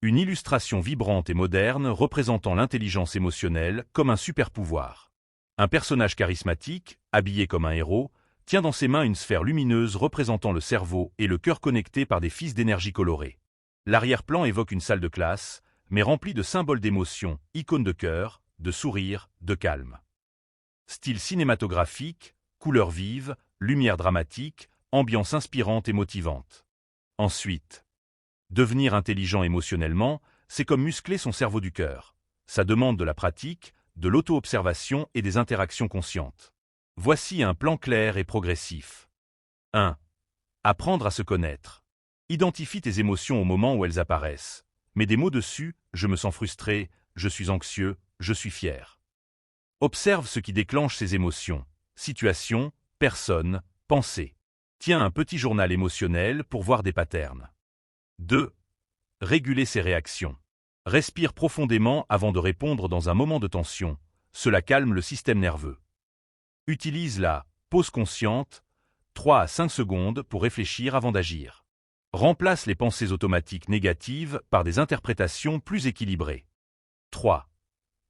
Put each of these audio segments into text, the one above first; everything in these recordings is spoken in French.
Une illustration vibrante et moderne représentant l'intelligence émotionnelle comme un super-pouvoir. Un personnage charismatique, habillé comme un héros, tient dans ses mains une sphère lumineuse représentant le cerveau et le cœur connectés par des fils d'énergie colorés. L'arrière-plan évoque une salle de classe, mais remplie de symboles d'émotion, icônes de cœur, de sourire, de calme. Style cinématographique, couleurs vives, lumière dramatique, ambiance inspirante et motivante. Ensuite, devenir intelligent émotionnellement, c'est comme muscler son cerveau du cœur. Ça demande de la pratique, de l'auto-observation et des interactions conscientes. Voici un plan clair et progressif. 1. Apprendre à se connaître. Identifie tes émotions au moment où elles apparaissent. Mets des mots dessus, je me sens frustré, je suis anxieux, je suis fier. Observe ce qui déclenche ces émotions. Situation, personne, pensée. Tiens un petit journal émotionnel pour voir des patterns. 2. Réguler ses réactions. Respire profondément avant de répondre dans un moment de tension. Cela calme le système nerveux. Utilise la pause consciente, 3 à 5 secondes pour réfléchir avant d'agir. Remplace les pensées automatiques négatives par des interprétations plus équilibrées. 3.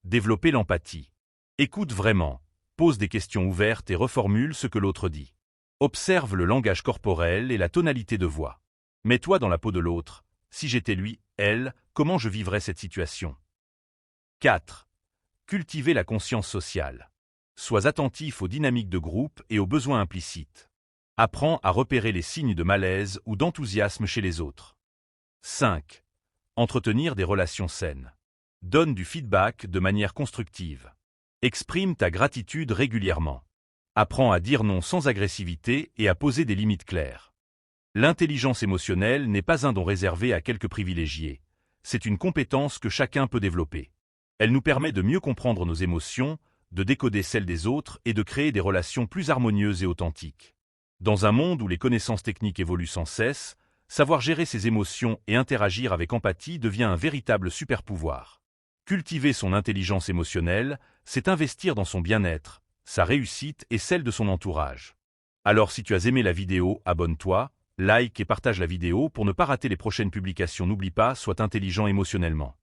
Développer l'empathie. Écoute vraiment, pose des questions ouvertes et reformule ce que l'autre dit. Observe le langage corporel et la tonalité de voix. Mets-toi dans la peau de l'autre. Si j'étais lui, elle, comment je vivrais cette situation? 4. Cultiver la conscience sociale. Sois attentif aux dynamiques de groupe et aux besoins implicites. Apprends à repérer les signes de malaise ou d'enthousiasme chez les autres. 5. Entretenir des relations saines. Donne du feedback de manière constructive. Exprime ta gratitude régulièrement. Apprends à dire non sans agressivité et à poser des limites claires. L'intelligence émotionnelle n'est pas un don réservé à quelques privilégiés. C'est une compétence que chacun peut développer. Elle nous permet de mieux comprendre nos émotions, de décoder celles des autres et de créer des relations plus harmonieuses et authentiques. Dans un monde où les connaissances techniques évoluent sans cesse, savoir gérer ses émotions et interagir avec empathie devient un véritable super-pouvoir. Cultiver son intelligence émotionnelle, c'est investir dans son bien-être, sa réussite et celle de son entourage. Alors si tu as aimé la vidéo, abonne-toi, like et partage la vidéo pour ne pas rater les prochaines publications. N'oublie pas, sois intelligent émotionnellement.